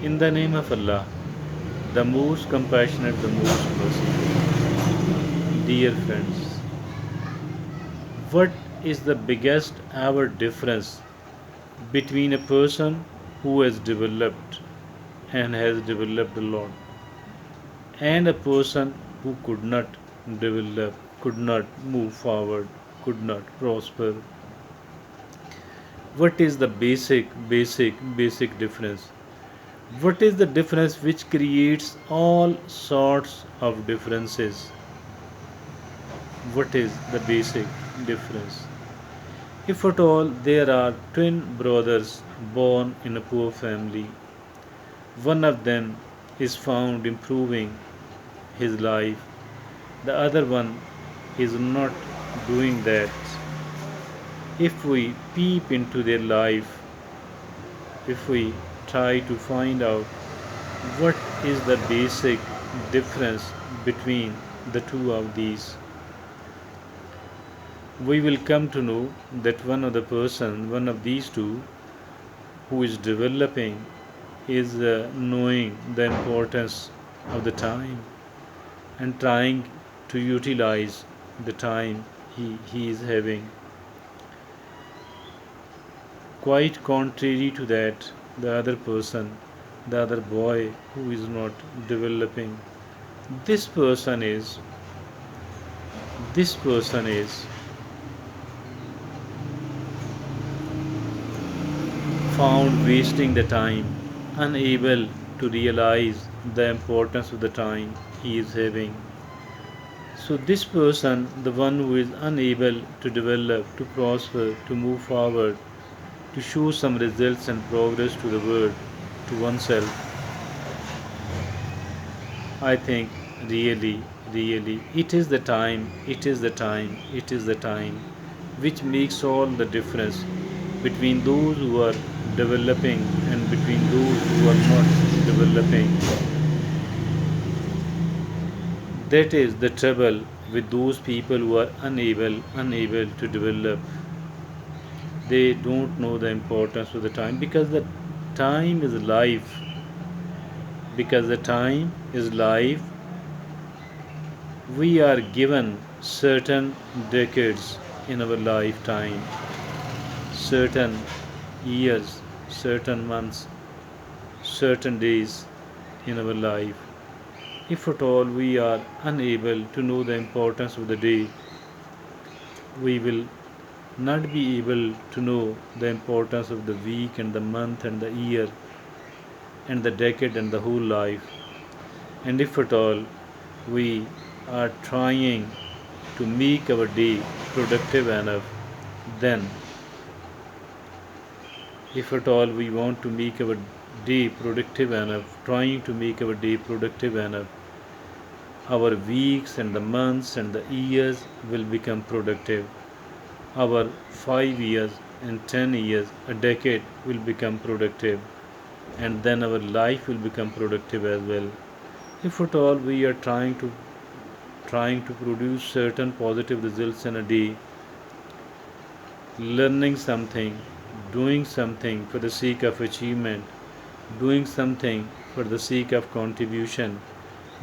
In the name of Allah, the most compassionate, the most merciful. Dear friends, what is the biggest ever difference between a person who has developed and has developed a lot and a person who could not develop, could not move forward, could not prosper? What is the basic difference? What is the difference which creates all sorts of differences? What is the basic difference? If at all there are twin brothers born in a poor family, one of them is found improving his life, the other one is not doing that. If we peep into their life, if we try to find out what is the basic difference between the two of these, we will come to know that one of these two, who is developing, is knowing the importance of the time and trying to utilize the time he is having. Quite contrary to that, the other person, the other boy who is not developing, this person is this person is found wasting the time, unable to realize the importance of the time he is having. So, this person, the one who is unable to develop, to prosper, to move forward, to show some results and progress to the world, to oneself, I think really, it is the time which makes all the difference between those who are developing and between those who are not developing. That is the trouble with those people who are unable to develop. They don't know the importance of the time, because the time is life. Because the time is life, we are given certain decades in our lifetime, certain years, certain months, certain days in our life. If at all we are unable to know the importance of the day, we will not be able to know the importance of the week and the month and the year and the decade and the whole life. And if at all we are trying to make our day productive enough, then if at all we want to make our day productive enough, trying to make our day productive enough, our weeks and the months and the years will become productive. Our 5 years and 10 years, a decade will become productive, and then our life will become productive as well. If at all we are trying to produce certain positive results in a day, learning something, doing something for the sake of achievement, doing something for the sake of contribution,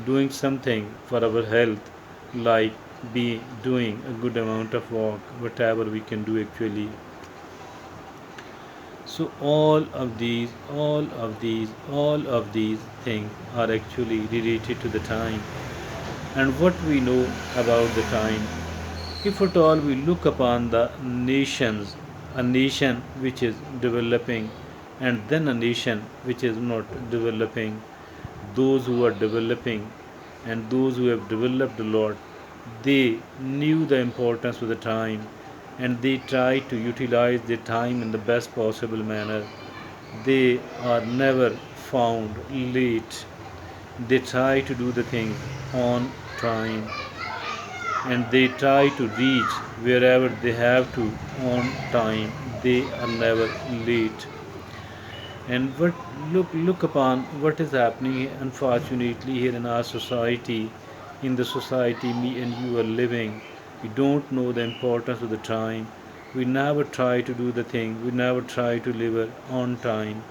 doing something for our health, like be doing a good amount of walk, whatever we can do actually. So all of these things are actually related to the time and what we know about the time. If at all we look upon the nations, a nation which is developing and then a nation which is not developing, those who are developing and those who have developed a lot, they knew the importance of the time and they try to utilize their time in the best possible manner. They are never found late. They try to do the things on time and they try to reach wherever they have to on time. They are never late. And what look upon what is happening unfortunately here in our society, in the society me and you are living. We don't know the importance of the time. We never try to do the thing. We never try to live it on time.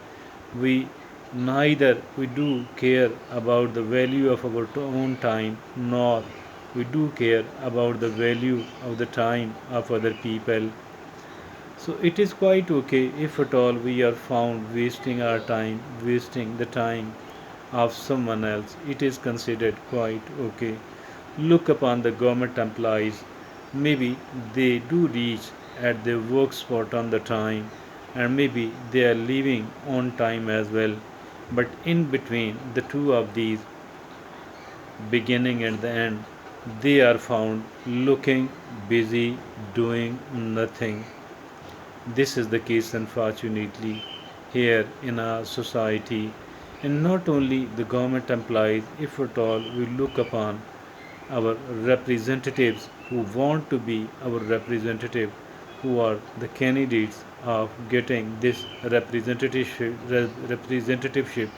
We Neither we do care about the value of our own time, nor we do care about the value of the time of other people. So it is quite okay if at all we are found wasting our time, wasting the time of someone else. It is considered quite okay. Look upon the government employees. Maybe they do reach at their work spot on the time, and maybe they are leaving on time as well. But in between the two of these, beginning and the end, they are found looking busy, doing nothing. This is the case, unfortunately, here in our society. And not only the government employees, if at all we look upon our representatives who want to be our representative, who are the candidates of getting this representativeship,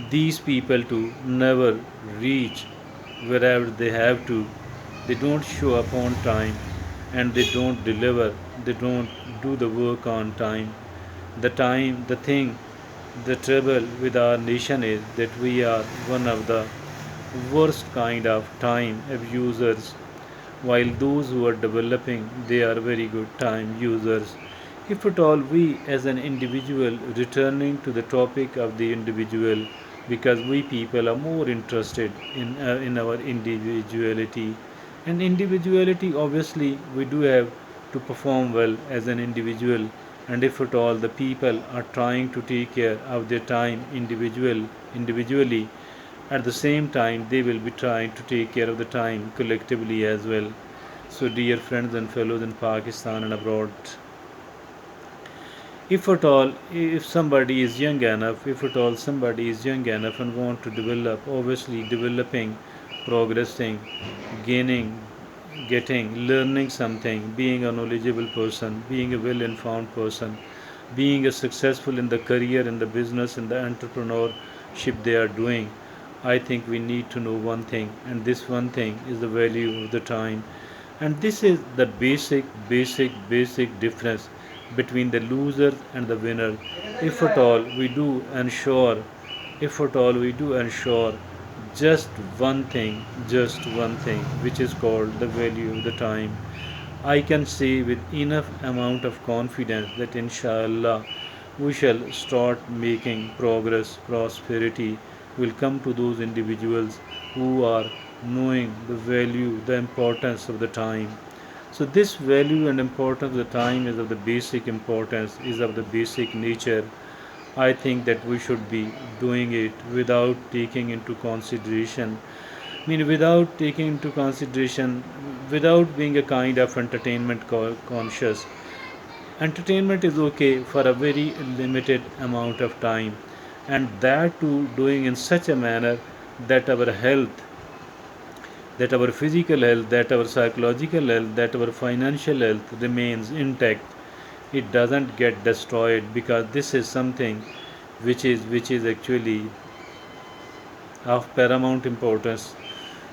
these people to never reach wherever they have to. They don't show up on time and they don't deliver. They don't do the work on time. The thing, the trouble with our nation is that we are one of the worst kind of time abusers, while those who are developing they are very good time users. If at all we as an individual, returning to the topic of the individual, because we people are more interested in our individuality, and individuality obviously we do have to perform well as an individual. And if at all the people are trying to take care of their time individually, at the same time they will be trying to take care of the time collectively as well. So dear friends and fellows in Pakistan and abroad, if at all, if somebody is young enough, if at all somebody is young enough and want to develop, obviously developing, progressing, gaining, getting, learning something, being a knowledgeable person, being a well informed person, being a successful in the career, in the business, in the entrepreneurship they are doing, I think we need to know one thing, and this one thing is the value of the time. And this is the basic difference between the loser and the winner. If at all we do ensure, if at all we do ensure just one thing, which is called the value of the time, I can say with enough amount of confidence that inshallah we shall start making progress, prosperity will come to those individuals who are knowing the value, the importance of the time. So this value and importance of the time is of the basic importance, is of the basic nature. I think that we should be doing it without taking into consideration, without taking into consideration, without being a kind of entertainment conscious. Entertainment is okay for a very limited amount of time, and that too doing in such a manner that our health, that our physical health, that our psychological health, that our financial health remains intact. It doesn't get destroyed, because this is something which is actually of paramount importance.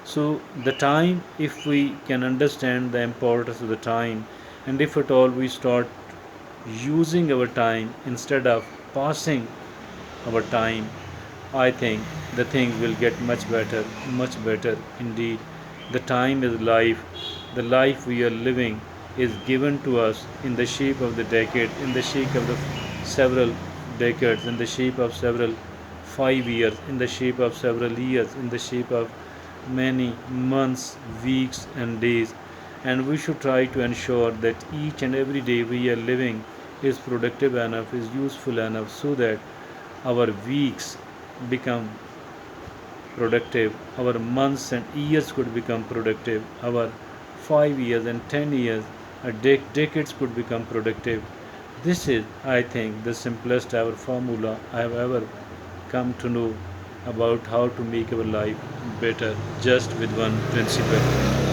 So the time, if we can understand the importance of the time, and if at all we start using our time instead of passing our time, I think the things will get much better indeed. The time is life. The life we are living is given to us in the shape of the decade, in the shape of the several decades, in the shape of several 5 years, in the shape of several years, in the shape of many months, weeks, and days. And we should try to ensure that each and every day we are living is productive enough, is useful enough, so that our weeks become productive, our months and years could become productive, our 5 years and 10 years, decades could become productive. This is, I think, the simplest ever formula I have ever come to know about how to make our life better, just with one principle.